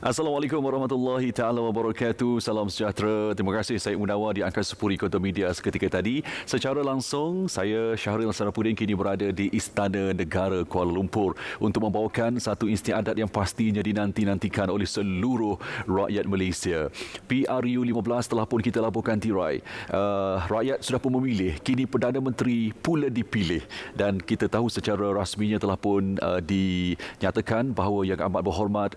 Assalamualaikum warahmatullahi taala wabarakatuh. Salam sejahtera. Terima kasih saya Munawar di Angkasa Puri Kota Media seketika tadi. Secara langsung saya Syahril Sarapuddin kini berada di Istana Negara Kuala Lumpur untuk membawakan satu istiadat yang pastinya dinanti-nantikan oleh seluruh rakyat Malaysia. PRU 15 telah pun kita laporkan tirai. Rakyat sudah pun memilih. Kini Perdana Menteri pula dipilih dan kita tahu secara rasminya telah pun dinyatakan bahawa Yang Amat Berhormat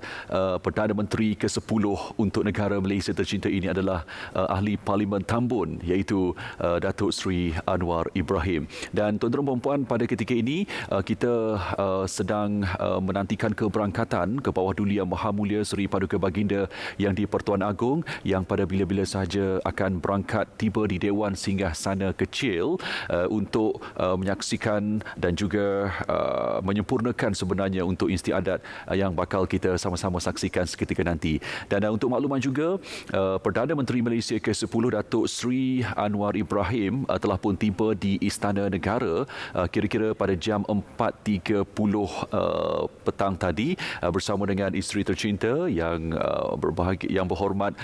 Perdana Menteri ke-10 untuk negara Malaysia tercinta ini adalah Ahli Parlimen Tambun iaitu Datuk Seri Anwar Ibrahim. Dan tuan-tuan dan puan-puan, pada ketika ini kita sedang menantikan keberangkatan ke bawah Duli Yang Maha Mulia Seri Paduka Baginda yang di-Pertuan Agong yang pada bila-bila sahaja akan berangkat tiba di Dewan Singgahsana Kecil untuk menyaksikan dan juga menyempurnakan sebenarnya untuk istiadat yang bakal kita sama-sama saksikan seketika nanti. Dan untuk makluman juga, Perdana Menteri Malaysia ke-10 Datuk Seri Anwar Ibrahim telah pun tiba di Istana Negara kira-kira pada jam 4.30 petang tadi bersama dengan isteri tercinta yang yang berhormat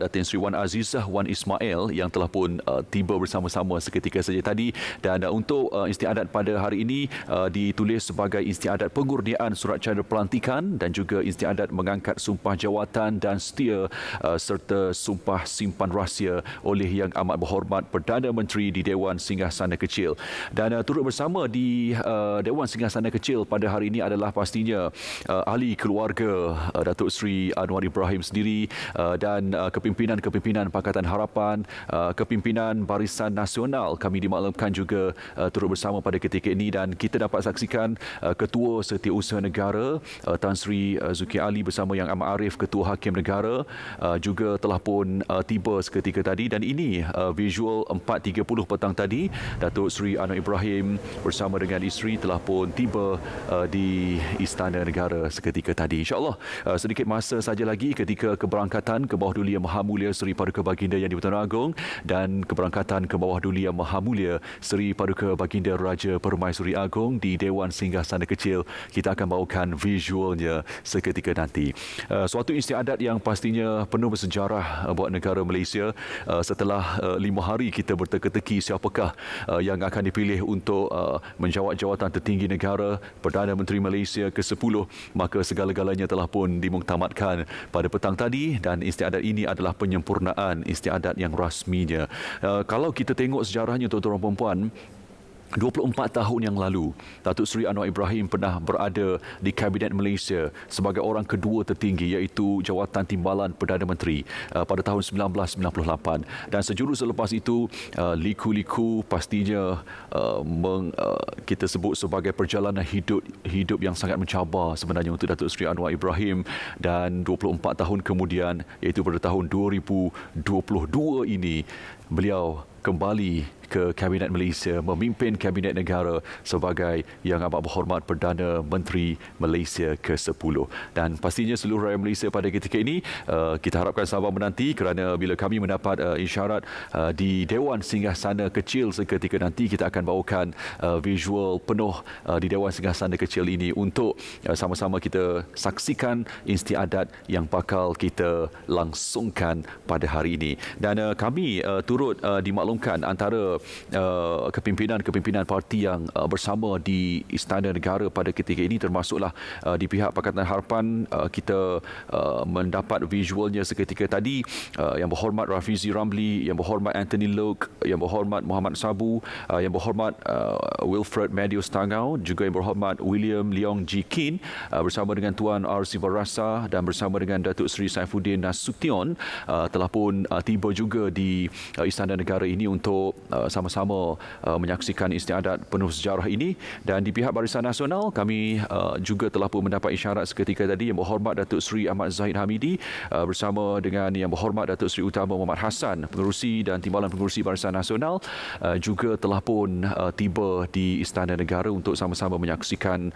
Datin Sri Wan Azizah Wan Ismail yang telah pun tiba bersama-sama seketika saja tadi. Dan untuk istiadat pada hari ini ditulis sebagai istiadat pengurniaan surat cara pelantikan dan juga istiadat mengangkat sumpah jawatan dan setia serta sumpah simpan rahsia oleh Yang Amat Berhormat Perdana Menteri di Dewan Singgahsana Kecil. Dan turut bersama di Dewan Singgahsana Kecil pada hari ini adalah pastinya ahli keluarga Datuk Seri Anwar Ibrahim sendiri dan kepimpinan Pakatan Harapan, kepimpinan Barisan Nasional kami dimaklumkan juga turut bersama pada ketika ini. Dan kita dapat saksikan Ketua Setiausaha Negara Tan Sri Zulkifli Ali bersama Yang Amat Arif Ketua Hakim Negara juga telah pun tiba seketika tadi. Dan ini visual 4.30 petang tadi, Datuk Seri Anwar Ibrahim bersama dengan isteri telah pun tiba di Istana Negara seketika tadi. InsyaAllah sedikit masa saja lagi ketika keberangkatan ke bawah Duli Yang Maha Mulia Seri Paduka Baginda yang di-Pertuan Agong dan keberangkatan ke bawah Duli Yang Maha Mulia Seri Paduka Baginda Raja Permaisuri Agong di Dewan Singgahsana Kecil. Kita akan bawakan visualnya seketika nanti. Suatu istiadat yang pastinya penuh bersejarah buat negara Malaysia setelah 5 hari kita berteka-teki siapakah yang akan dipilih untuk menjawat jawatan tertinggi negara Perdana Menteri Malaysia ke-10, maka segala-galanya telah pun dimuktamadkan pada petang tadi dan istiadat ini adalah penyempurnaan istiadat yang rasminya. Kalau kita tengok sejarahnya tuan-tuan dan puan-puan, 24 tahun yang lalu, Datuk Seri Anwar Ibrahim pernah berada di Kabinet Malaysia sebagai orang kedua tertinggi iaitu Jawatan Timbalan Perdana Menteri pada tahun 1998. Dan sejurus selepas itu, liku-liku pastinya kita sebut sebagai perjalanan hidup yang sangat mencabar sebenarnya untuk Datuk Seri Anwar Ibrahim. Dan 24 tahun kemudian, iaitu pada tahun 2022 ini, beliau kembali ke Kabinet Malaysia, memimpin Kabinet Negara sebagai Yang Amat Berhormat Perdana Menteri Malaysia ke-10. Dan pastinya seluruh rakyat Malaysia pada ketika ini kita harapkan sabar menanti kerana bila kami mendapat isyarat di Dewan Singgahsana Kecil seketika nanti, kita akan bawakan visual penuh di Dewan Singgahsana Kecil ini untuk sama-sama kita saksikan istiadat yang bakal kita langsungkan pada hari ini. Dan kami turut dimaklumkan antara kepimpinan parti yang bersama di Istana Negara pada ketika ini, termasuklah di pihak Pakatan Harapan. Kita mendapat visualnya seketika tadi. Yang Berhormat Rafizi Ramli, Yang Berhormat Anthony Loke, Yang Berhormat Muhammad Sabu, Yang Berhormat Wilfred Madius Tangau, juga Yang Berhormat William Leong Ji Kin bersama dengan Tuan R. Sibarasa dan bersama dengan Datuk Seri Saifuddin Nasution telah pun tiba juga di Istana Negara ini untuk sama-sama menyaksikan istiadat penuh sejarah ini. Dan di pihak Barisan Nasional, kami juga telah pun mendapat isyarat seketika tadi. Yang Berhormat Datuk Seri Ahmad Zahid Hamidi bersama dengan Yang Berhormat Datuk Seri Utama Muhammad Hassan, pengerusi dan Timbalan Pengerusi Barisan Nasional, juga telah pun tiba di Istana Negara untuk sama-sama menyaksikan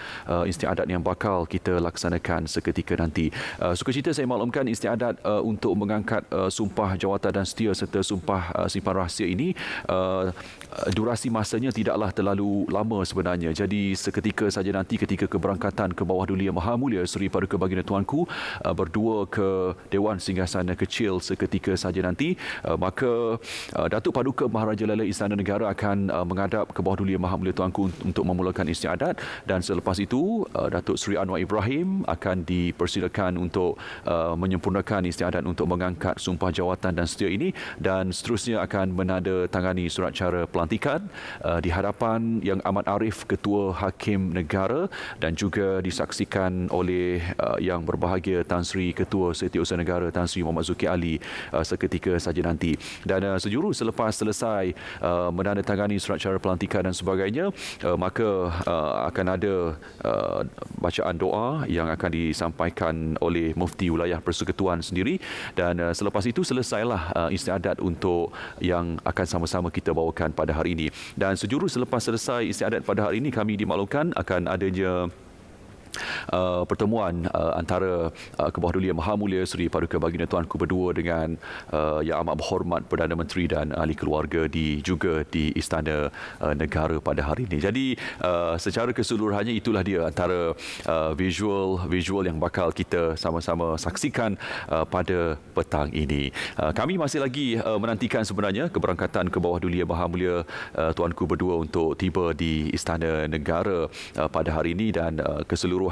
istiadat yang bakal kita laksanakan seketika nanti. Sukacita saya maklumkan istiadat untuk mengangkat sumpah jawatan dan setia serta sumpah simpan rahsia ini durasi masanya tidaklah terlalu lama sebenarnya. Jadi seketika saja nanti ketika keberangkatan ke bawah Duli Yang Maha Mulia Seri Paduka Baginda Tuanku berdua ke Dewan Singgasana Kecil seketika saja nanti, maka Datuk Paduka Maharaja Lala Istana Negara akan menghadap ke bawah Duli Yang Maha Mulia Tuanku untuk memulakan istiadat, dan selepas itu Datuk Seri Anwar Ibrahim akan dipersilakan untuk menyempurnakan istiadat untuk mengangkat sumpah jawatan dan setia ini, dan seterusnya akan menandatangani surat cara pelantikan di hadapan Yang Amat Arif Ketua Hakim Negara dan juga disaksikan oleh Yang Berbahagia Tan Sri Ketua Setiausaha Negara Tan Sri Muhammad Zulkifli Ali seketika saja nanti. Dan sejurus selepas selesai menandatangani surat cara pelantikan dan sebagainya, maka akan ada bacaan doa yang akan disampaikan oleh Mufti Wilayah Persekutuan sendiri, dan selepas itu selesailah istiadat untuk yang akan sama-sama kita bawakan pada hari ini. Dan sejurus selepas selesai istiadat pada hari ini, kami dimaklumkan akan adanya pertemuan antara Ke Bawah Duli Yang Maha Mulia Seri Paduka Baginda Tuanku berdua dengan Yang Amat Berhormat Perdana Menteri dan ahli keluarga juga di Istana Negara pada hari ini. Jadi secara keseluruhannya itulah dia antara visual yang bakal kita sama-sama saksikan pada petang ini. Kami masih lagi menantikan sebenarnya keberangkatan Ke Bawah Duli Yang Maha Mulia Tuanku berdua untuk tiba di Istana Negara pada hari ini, dan keseluruhan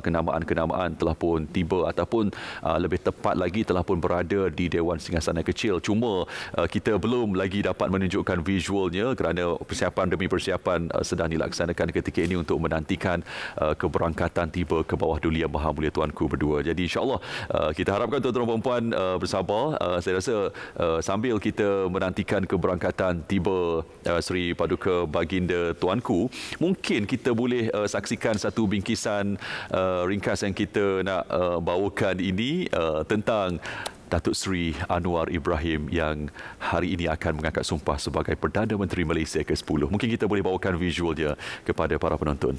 kenamaan-kenamaan telah pun tiba ataupun lebih tepat lagi telah pun berada di Dewan Singgasana Kecil. Cuma kita belum lagi dapat menunjukkan visualnya kerana persiapan demi persiapan sedang dilaksanakan ketika ini untuk menantikan keberangkatan tiba ke bawah Duli Yang Maha Mulia Tuanku berdua. Jadi insya-Allah kita harapkan tuan-tuan dan puan bersabar. Saya rasa sambil kita menantikan keberangkatan tiba Seri Paduka Baginda Tuanku, mungkin kita boleh saksikan satu bingkisan ringkas yang kita nak bawakan ini tentang Datuk Seri Anwar Ibrahim yang hari ini akan mengangkat sumpah sebagai Perdana Menteri Malaysia ke-10. Mungkin kita boleh bawakan visualnya kepada para penonton.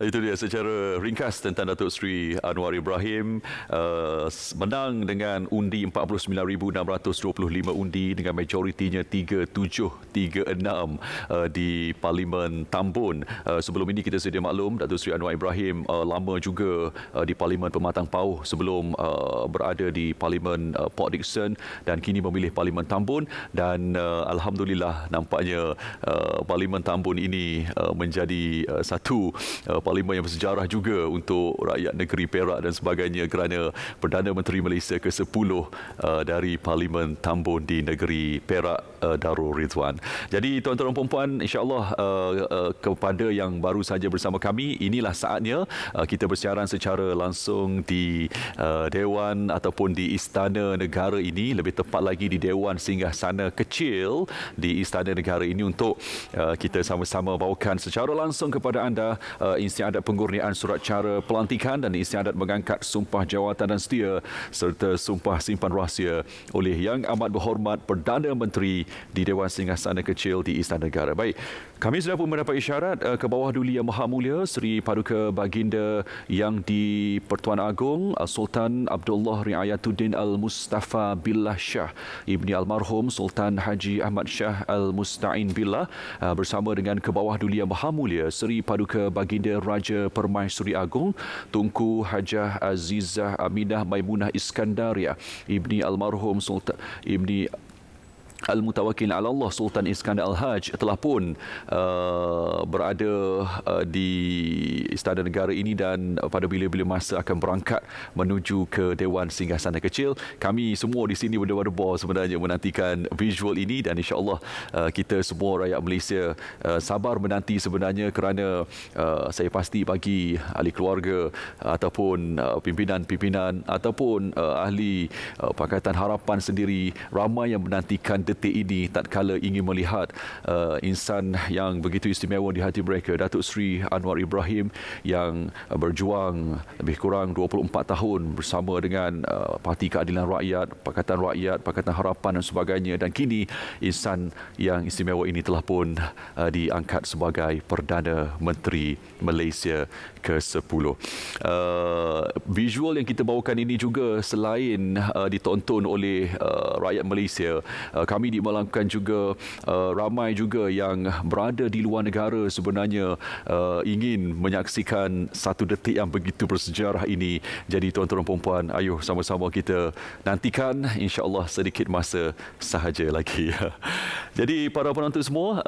Itu dia secara ringkas tentang Datuk Seri Anwar Ibrahim, menang dengan undi 49,625 undi dengan majoritinya 3736 di Parlimen Tambun. Sebelum ini kita sedia maklum Datuk Seri Anwar Ibrahim lama juga di Parlimen Pematang Pauh sebelum berada di Parlimen Port Dickson dan kini memilih Parlimen Tambun, dan alhamdulillah nampaknya Parlimen Tambun ini menjadi satu parlimen yang bersejarah juga untuk rakyat negeri Perak dan sebagainya, kerana Perdana Menteri Malaysia ke-10 dari Parlimen Tambun di negeri Perak Darul Ridwan. Jadi tuan-tuan dan puan-puan, insya-Allah kepada yang baru saja bersama kami, inilah saatnya kita bersiaran secara langsung di Dewan ataupun di Istana Negara ini, lebih tepat lagi di Dewan Singgasana Kecil di Istana Negara ini, untuk kita sama-sama bawakan secara langsung kepada anda istiadat pengurnian surat cara pelantikan dan istiadat mengangkat sumpah jawatan dan setia serta sumpah simpan rahsia oleh Yang Amat Berhormat Perdana Menteri di Dewan Singgasana Kecil di Istana Negara. Baik, kami sudah pun mendapat isyarat ke bawah Duli Yang Maha Mulia Seri Paduka Baginda Yang di-Pertuan Agong Sultan Abdullah Riayatuddin Al-Mustafa Billah Shah Ibni Almarhum Sultan Haji Ahmad Shah Al-Musta'in Billah bersama dengan ke bawah Duli Yang Maha Mulia Seri Paduka Baginda Raja Permaisuri Agong Tunku Hajah Azizah Aminah Maimunah Iskandaria Ibni Almarhum Sultan Ibni Al-Mutawakkil ala Allah Sultan Iskandar Al-Haj telah pun berada di Istana Negara ini dan pada bila-bila masa akan berangkat menuju ke Dewan Singgasana Kecil. Kami semua di sini berdebar-debar sebenarnya menantikan visual ini dan insya-Allah kita semua rakyat Malaysia sabar menanti sebenarnya kerana saya pasti bagi ahli keluarga ataupun pimpinan-pimpinan ataupun ahli Pakatan Harapan sendiri ramai yang menantikan detik ini tatkala ingin melihat insan yang begitu istimewa di hati mereka, Datuk Seri Anwar Ibrahim yang berjuang lebih kurang 24 tahun bersama dengan Parti Keadilan Rakyat, Pakatan Harapan dan sebagainya, dan kini insan yang istimewa ini telah pun diangkat sebagai Perdana Menteri Malaysia ke-10. Visual yang kita bawakan ini juga selain ditonton oleh rakyat Malaysia, kami melakukan juga ramai juga yang berada di luar negara sebenarnya ingin menyaksikan satu detik yang begitu bersejarah ini. Jadi tuan-tuan dan puan-puan, ayuh sama-sama kita nantikan, insya-Allah sedikit masa sahaja lagi. Jadi para penonton semua,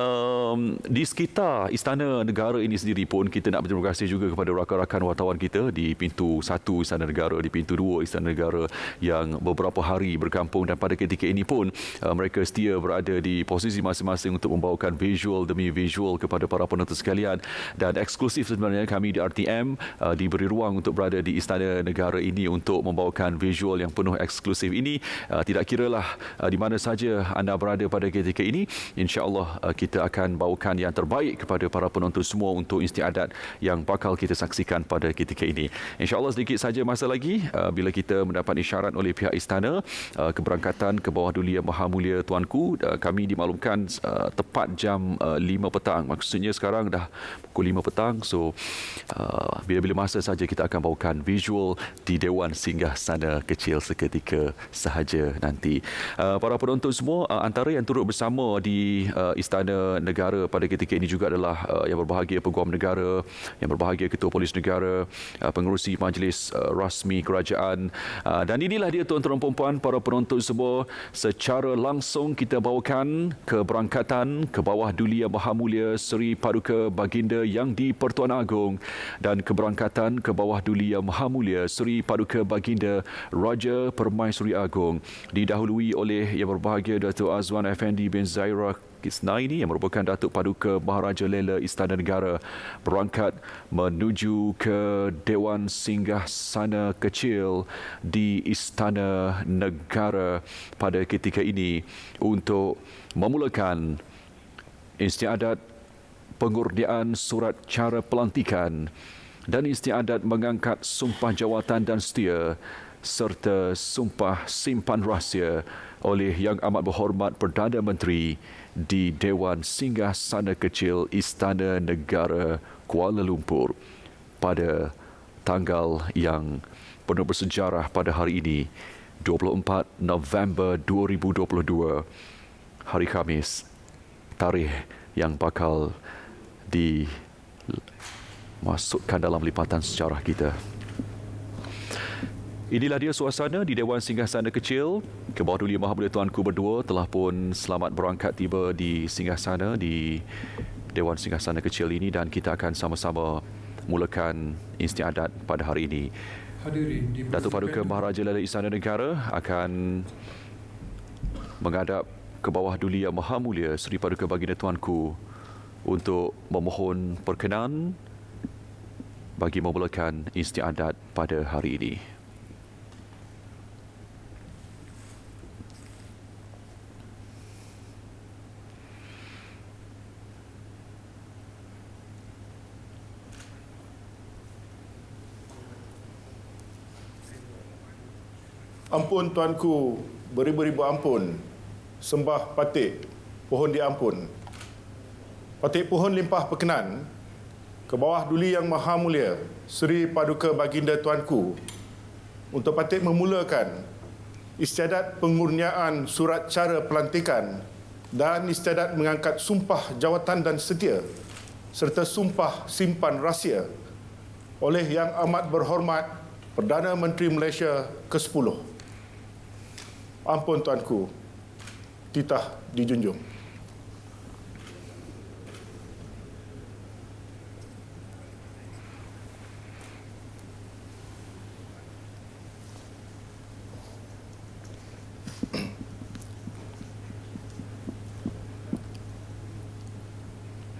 di sekitar Istana Negara ini sendiri pun kita nak berterima kasih juga kepada rakan-rakan wartawan kita di pintu 1 Istana Negara, di pintu 2 Istana Negara yang beberapa hari berkampung, dan pada ketika ini pun mereka setia berada di posisi masing-masing untuk membawakan visual demi visual kepada para penonton sekalian. Dan eksklusif sebenarnya kami di RTM diberi ruang untuk berada di Istana Negara ini untuk membawakan visual yang penuh eksklusif ini. Tidak kiralah di mana saja anda berada pada ketika ini, insya-Allah kita akan bawakan yang terbaik kepada para penonton semua untuk istiadat yang bakal kita saksikan pada ketika ini. Insya-Allah sedikit saja masa lagi bila kita mendapat isyarat oleh pihak istana keberangkatan ke bawah Duli Yang Maha Mulia Tuanku. Kami dimaklumkan tepat jam 5 petang. Maksudnya sekarang dah pukul 5 petang. So bila-bila masa saja kita akan bawakan visual di Dewan Singgasana Kecil seketika sahaja nanti. Para penonton semua, antara yang turut bersama di Istana Negara pada ketika ini juga adalah yang berbahagia Peguam Negara, yang berbahagia Ketua Polis Negara, pengerusi Majlis Rasmi Kerajaan, dan inilah dia tuan-tuan dan puan-puan, para penonton semua, secara langsung kita bawakan keberangkatan ke bawah Duli Yang Maha Mulia Seri Paduka Baginda Yang di-Pertuan Agong dan keberangkatan ke bawah Duli Yang Maha Mulia Seri Paduka Baginda Raja Permaisuri Agong, didahului oleh Yang Berbahagia Datuk Azwan Effendi bin Zaira Kisnaini yang merupakan Datuk Paduka Maharaja Lela Istana Negara, berangkat menuju ke Dewan Singgasana Kecil di Istana Negara pada ketika ini untuk memulakan istiadat pengurdian surat cara pelantikan dan istiadat mengangkat sumpah jawatan dan setia serta sumpah simpan rahsia oleh Yang Amat Berhormat Perdana Menteri di Dewan Singgasana Kecil Istana Negara Kuala Lumpur pada tanggal yang penuh bersejarah pada hari ini, 24 November 2022, hari Khamis, tarikh yang bakal dimasukkan dalam lipatan sejarah kita. Inilah dia suasana di Dewan Singgasana Kecil. Ke bawah Duli Yang Maha Mulia Tuanku berdua telah pun selamat berangkat tiba di Singgasana, di Dewan Singgasana Kecil ini, dan kita akan sama-sama mulakan istiadat pada hari ini. Datuk Paduka Maharaja Lela Istana Negara akan menghadap ke bawah Duli Yang Maha Mulia Seri Paduka Baginda Tuanku untuk memohon perkenan bagi memulakan istiadat pada hari ini. Ampun Tuanku, beribu-ribu ampun. Sembah patik, pohon diampun. Patik pohon limpah perkenan ke bawah Duli Yang Maha Mulia Seri Paduka Baginda Tuanku untuk patik memulakan istiadat pengurniaan surat cara pelantikan dan istiadat mengangkat sumpah jawatan dan setia serta sumpah simpan rahsia oleh Yang Amat Berhormat Perdana Menteri Malaysia ke-10. Ampun Tuanku, titah dijunjung.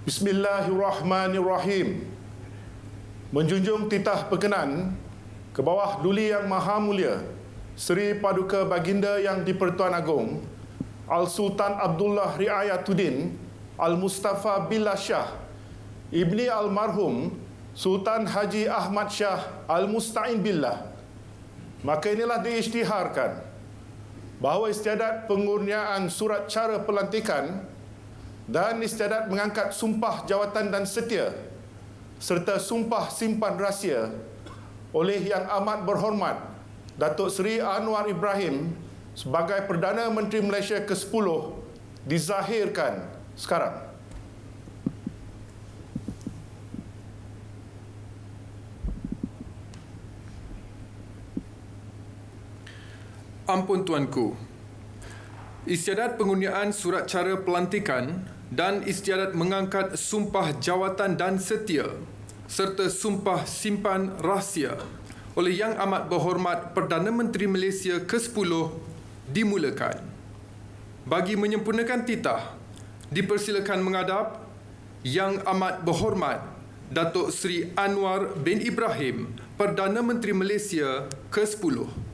Bismillahirrahmanirrahim. Menjunjung titah perkenan ke bawah Duli Yang Maha Mulia Seri Paduka Baginda Yang di-Pertuan Agong Al-Sultan Abdullah Riayatuddin Al-Mustafa Billah Shah Ibni Almarhum Sultan Haji Ahmad Shah Al-Musta'in Billah. Maka inilah diisytiharkan bahawa istiadat pengurniaan surat cara pelantikan dan istiadat mengangkat sumpah jawatan dan setia serta sumpah simpan rahsia oleh Yang Amat Berhormat Datuk Seri Anwar Ibrahim sebagai Perdana Menteri Malaysia ke-10 dizahirkan sekarang. Ampun Tuanku, istiadat pengurniaan surat cara pelantikan dan istiadat mengangkat sumpah jawatan dan setia serta sumpah simpan rahsia oleh Yang Amat Berhormat Perdana Menteri Malaysia ke-10 dimulakan. Bagi menyempurnakan titah, dipersilakan menghadap Yang Amat Berhormat Datuk Seri Anwar bin Ibrahim, Perdana Menteri Malaysia ke-10.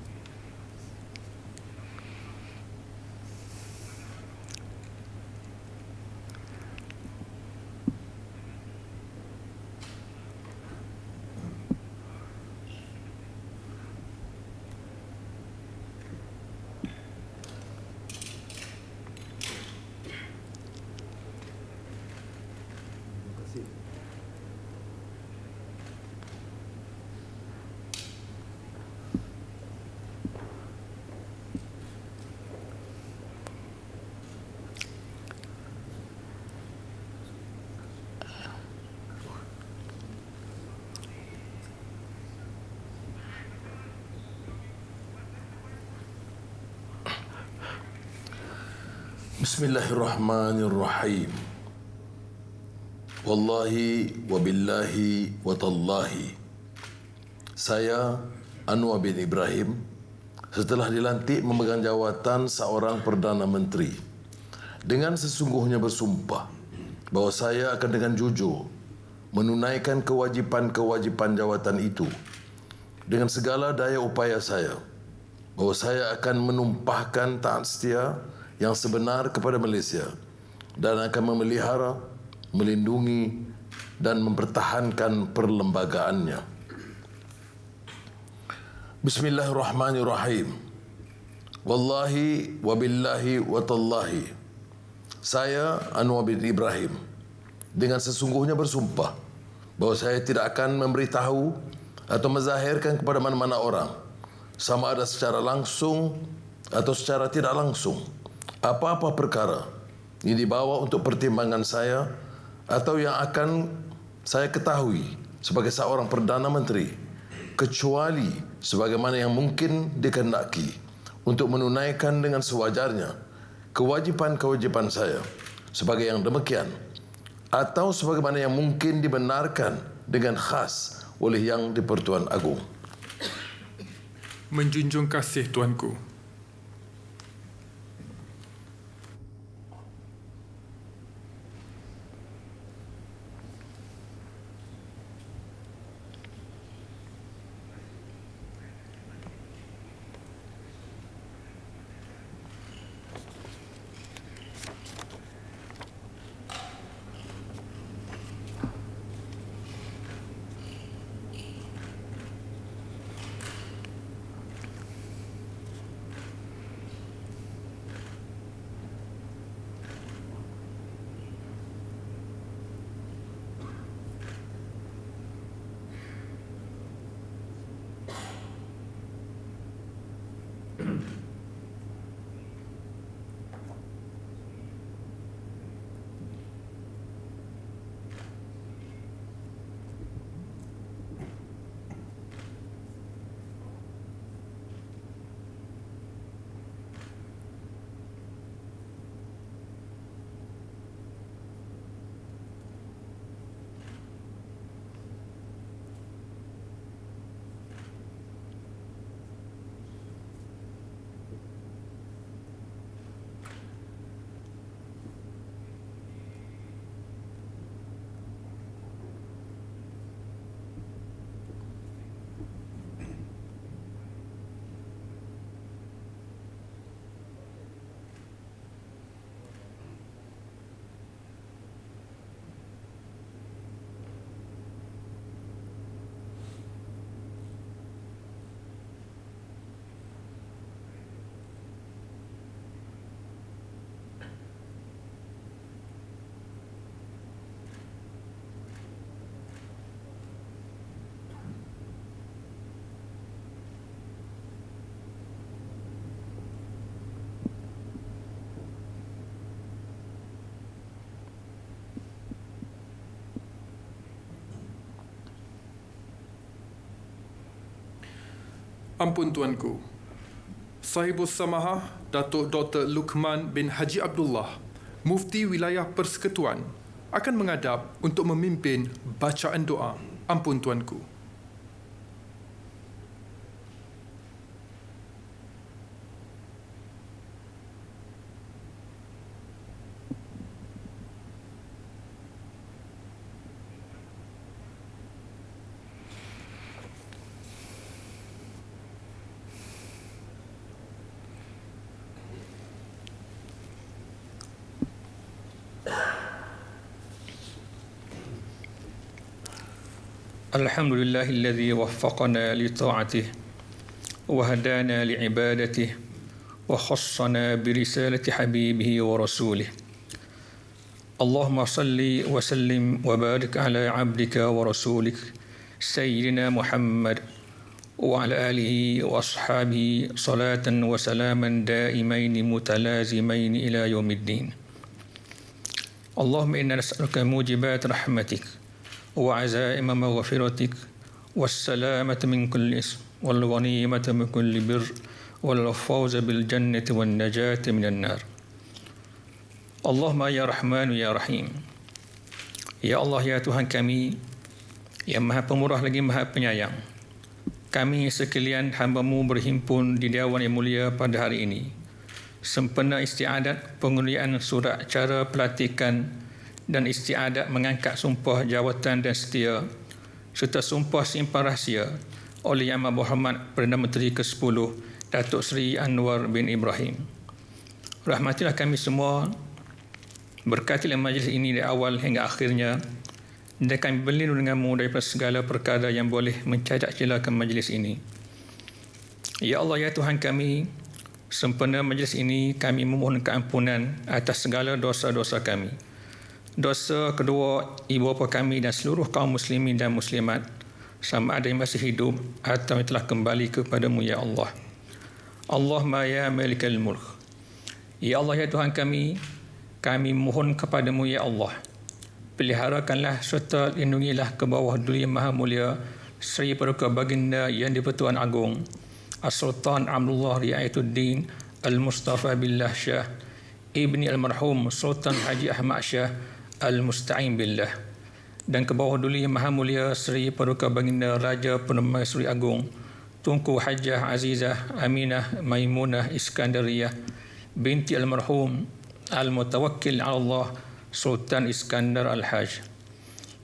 Bismillahirrahmanirrahim. Wallahi wabillahi watallahi. Saya Anwar bin Ibrahim setelah dilantik memegang jawatan seorang Perdana Menteri dengan sesungguhnya bersumpah bahawa saya akan dengan jujur menunaikan kewajipan-kewajipan jawatan itu dengan segala daya upaya saya, bahawa saya akan menumpahkan taat setia yang sebenar kepada Malaysia dan akan memelihara, melindungi dan mempertahankan perlembagaannya. Bismillahirrahmanirrahim. Wallahi wabillahi watallahi. Saya Anwar bin Ibrahim dengan sesungguhnya bersumpah bahawa saya tidak akan memberitahu atau menzahirkan kepada mana-mana orang, sama ada secara langsung atau secara tidak langsung, apa-apa perkara yang dibawa untuk pertimbangan saya atau yang akan saya ketahui sebagai seorang Perdana Menteri, kecuali sebagaimana yang mungkin dikehendaki untuk menunaikan dengan sewajarnya kewajipan-kewajipan saya sebagai yang demikian, atau sebagaimana yang mungkin dibenarkan dengan khas oleh Yang di-Pertuan Agong. Menjunjung kasih Tuanku. Ampun Tuanku. Sahibus Samahah Datuk Dr. Luqman bin Haji Abdullah, Mufti Wilayah Persekutuan, akan menghadap untuk memimpin bacaan doa. Ampun Tuanku. الحمد لله الذي وفقنا لطاعته وهدانا لعبادته وخصنا برسالة حبيبه ورسوله. اللهم صل وسلم وبارك على عبدك ورسولك سيدنا محمد وعلى آله وأصحابه صلاة وسلاما دائمين متلازمين إلى يوم الدين. اللهم إنا نسألك موجبات رحمتك وعزائم مغفرتك والسلامة من كل إثم والغنيمة من كل بر والفوز بالجنة والنجاة من النار. اللهم يا رحمن يا رحيم. Ya Allah, ya Tuhan kami yang Maha Pemurah lagi Maha Penyayang, kami sekalian hamba-Mu berhimpun di Dewan yang mulia pada hari ini sempena istiadat pengundian surat cara pelantikan dan istiadat mengangkat sumpah jawatan dan setia serta sumpah simpan rahsia oleh Yang Amat Berhormat Perdana Menteri ke-10 Datuk Seri Anwar bin Ibrahim. Rahmatilah kami semua, berkatilah majlis ini dari awal hingga akhirnya, dan kami berlindung dengan-Mu daripada segala perkara yang boleh mencacat celakan majlis ini. Ya Allah, ya Tuhan kami, sempena majlis ini kami memohon keampunan atas segala dosa-dosa kami, dosa kedua ibu bapa kami dan seluruh kaum muslimin dan muslimat, sama ada yang masih hidup atau yang telah kembali kepada-Mu, ya Allah. Allahumma ya malikal mulk. Ya Allah, ya Tuhan kami mohon kepada-Mu, ya Allah, peliharakanlah serta lindungilah ke bawah Duli Yang Maha Mulia Seri Paduka Baginda Yang di-Pertuan Agong As-Sultan Abdullah Riayatuddin Al-Mustafa Billah Shah Ibni Al-Marhum Sultan Haji Ahmad Shah Al-Musta'in Billah, dan ke bawah Duli Yang Maha Mulia Seri Paduka Baginda Raja Permaisuri Agong Tunku Hajah Azizah Aminah Maimunah Iskandariyah binti Al-Marhum Al-Mutawakkil ala Allah Sultan Iskandar Al-Haj.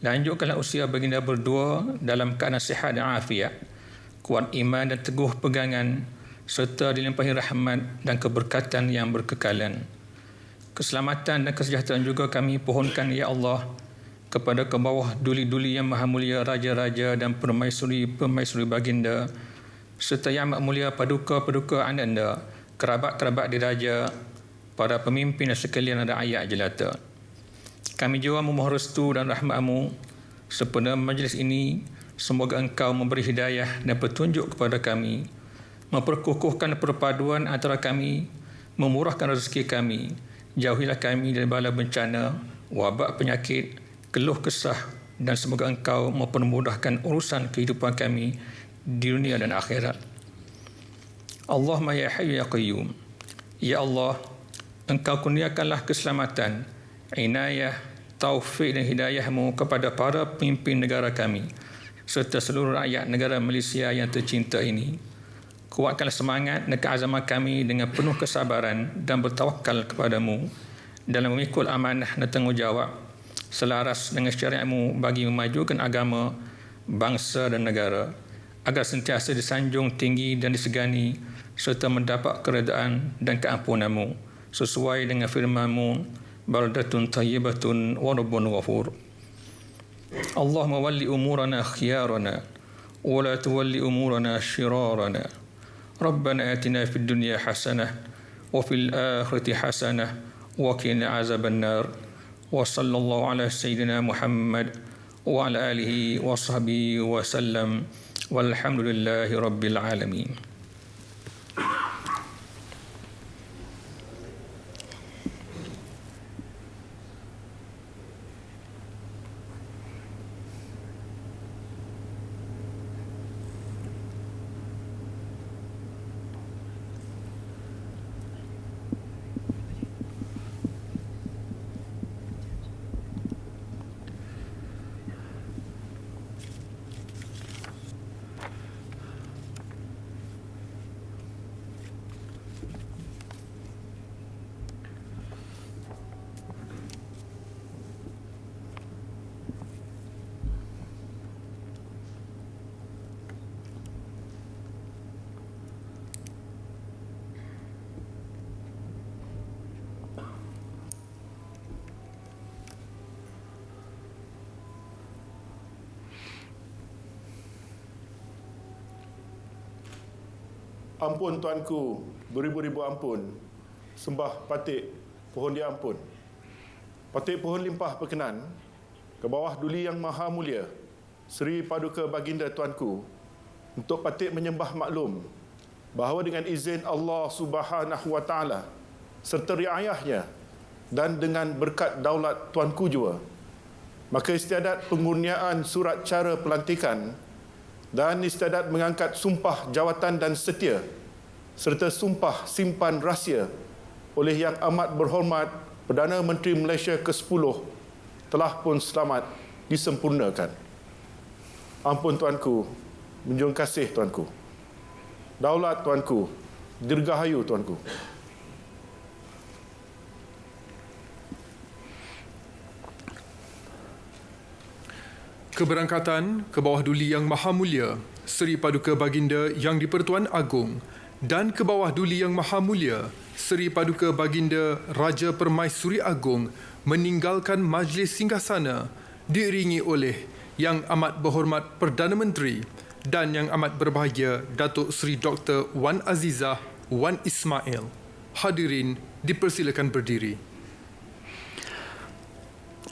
Lanjutkanlah usia baginda berdua dalam keadaan sihat dan afiat, kuat iman dan teguh pegangan, serta dilimpahi rahmat dan keberkatan yang berkekalan. Keselamatan dan kesejahteraan juga kami pohonkan, ya Allah, kepada ke bawah duli-duli Yang Maha Mulia Raja-Raja dan Permaisuri Baginda, serta Yang Amat Mulia Paduka-Paduka Ananda, kerabat-kerabat diraja, para pemimpin dan sekalian rakyat jelata. Kami juga memohon restu dan rahmat-Mu sempena majlis ini. Semoga Engkau memberi hidayah dan petunjuk kepada kami, memperkukuhkan perpaduan antara kami, memurahkan rezeki kami, jauhilah kami dari bala bencana, wabak penyakit, keluh kesah, dan semoga Engkau mempermudahkan urusan kehidupan kami di dunia dan akhirat. Allahumma ya hayyu ya qayyum. Ya Allah, Engkau kurniakanlah keselamatan, inayah, taufik dan hidayah-Mu kepada para pemimpin negara kami serta seluruh rakyat negara Malaysia yang tercinta ini. Kuatkanlah semangat dan keazaman kami dengan penuh kesabaran dan bertawakal kepada-Mu dalam memikul amanah dan tanggungjawab selaras dengan syariat-Mu bagi memajukan agama, bangsa dan negara, agar sentiasa disanjung tinggi dan disegani serta mendapat keredaan dan keampunan-Mu sesuai dengan firman-Mu, baldatun tayyibatun wa rabbun ghafur. Allahumma walli umurana khiyarana wa la tuwalli umurana shirarana. Rabbana atina fid dunya hasanah wa fil akhirati hasanah wa qina azaban nar. Wa sallallahu ala sayyidina Muhammad wa ala alihi wa sahbihi wa sallam. Walhamdulillahi rabbil alamin. Ampun tuanku, beribu-ribu ampun. Sembah patik, pohon dia ampun. Patik pohon limpah perkenan, ke bawah duli yang maha mulia, Seri Paduka Baginda tuanku, untuk patik menyembah maklum bahawa dengan izin Allah Subhanahu wa Ta'ala serta riayahnya dan dengan berkat daulat tuanku jua, maka istiadat pengurniaan surat cara pelantikan dan istiadat mengangkat sumpah jawatan dan setia serta sumpah simpan rahsia oleh Yang Amat Berhormat Perdana Menteri Malaysia ke-10 telah pun selamat disempurnakan. Ampun tuanku, menjunjung kasih tuanku. Daulat tuanku, dirgahayu tuanku. Keberangkatan ke bawah duli Yang Maha Mulia Seri Paduka Baginda Yang di-Pertuan Agong dan ke bawah duli Yang Maha Mulia Seri Paduka Baginda Raja Permaisuri Agong meninggalkan majlis singgasana diiringi oleh Yang Amat Berhormat Perdana Menteri dan Yang Amat Berbahagia Datuk Seri Dr. Wan Azizah Wan Ismail. Hadirin dipersilakan berdiri.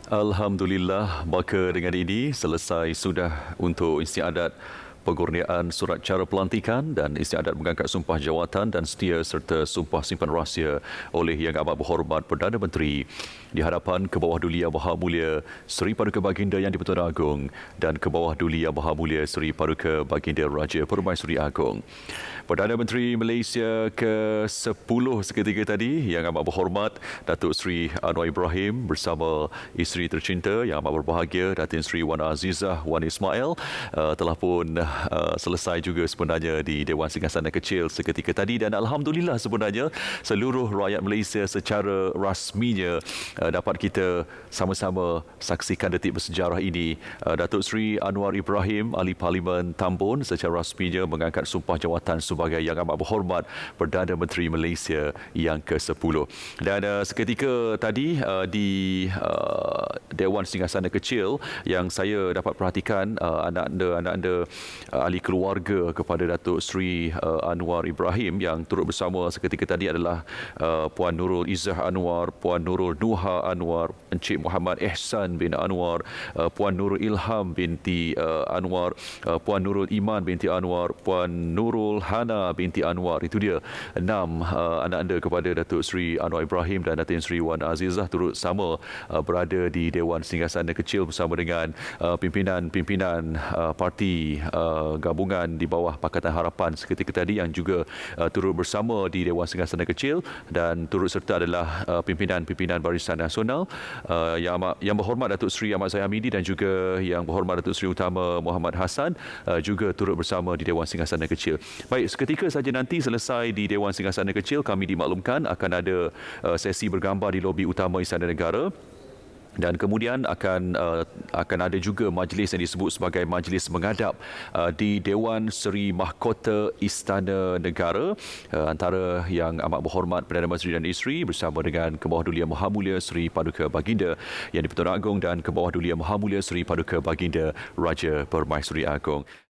Alhamdulillah, maka dengan ini selesai sudah untuk istiadat pengurniaan surat cara pelantikan dan istiadat mengangkat sumpah jawatan dan setia serta sumpah simpan rahsia oleh Yang Amat Berhormat Perdana Menteri di hadapan ke bawah duli Yang Maha Mulia Seri Paduka Baginda Yang di-Pertuan Agong dan ke bawah duli Yang Maha Mulia Seri Paduka Baginda Raja Permaisuri Agong. Perdana Menteri Malaysia ke-10 seketika tadi, Yang Amat Berhormat Datuk Seri Anwar Ibrahim bersama isteri tercinta Yang Amat Berbahagia Datin Seri Wan Azizah Wan Ismail telah pun selesai juga sebenarnya di Dewan Singgasana Kecil seketika tadi, dan alhamdulillah sebenarnya seluruh rakyat Malaysia secara rasminya dapat kita sama-sama saksikan detik bersejarah ini. Datuk Seri Anwar Ibrahim Ahli Parlimen Tambun secara rasminya mengangkat sumpah jawatan sebagai Yang Amat Berhormat Perdana Menteri Malaysia yang ke-10. Dan seketika tadi di Dewan Singgasana Kecil yang saya dapat perhatikan anak-anda ahli keluarga kepada Datuk Seri Anwar Ibrahim yang turut bersama seketika tadi adalah Puan Nurul Izzah Anwar, Puan Nurul Nuha Anwar, Encik Muhammad Ehsan bin Anwar, Puan Nurul Ilham binti Anwar, Puan Nurul Iman binti Anwar, Puan Nurul Hana binti Anwar. Itu dia 6 anak-anda kepada Datuk Seri Anwar Ibrahim dan Datin Seri Wan Azizah turut sama berada di Dewan Singgasana Kecil bersama dengan pimpinan-pimpinan parti gabungan di bawah Pakatan Harapan seketika tadi yang juga turut bersama di Dewan Singgasana Kecil, dan turut serta adalah pimpinan-pimpinan Barisan Nasional Yang Berhormat Datuk Seri Ahmad Zahid Hamidi dan juga Yang Berhormat Datuk Seri Utama Muhammad Hassan juga turut bersama di Dewan Singgasana Kecil. Baik, seketika saja nanti selesai di Dewan Singgasana Kecil, kami dimaklumkan akan ada sesi bergambar di lobi utama Istana Negara. Dan kemudian akan ada juga majlis yang disebut sebagai majlis menghadap di Dewan Seri Mahkota Istana Negara antara Yang Amat Berhormat Perdana Menteri dan Isteri bersama dengan Kebawah Duli Yang Maha Mulia Seri Paduka Baginda Yang di-Pertuan Agong dan Kebawah Duli Yang Maha Mulia Seri Paduka Baginda Raja Permaisuri Agong.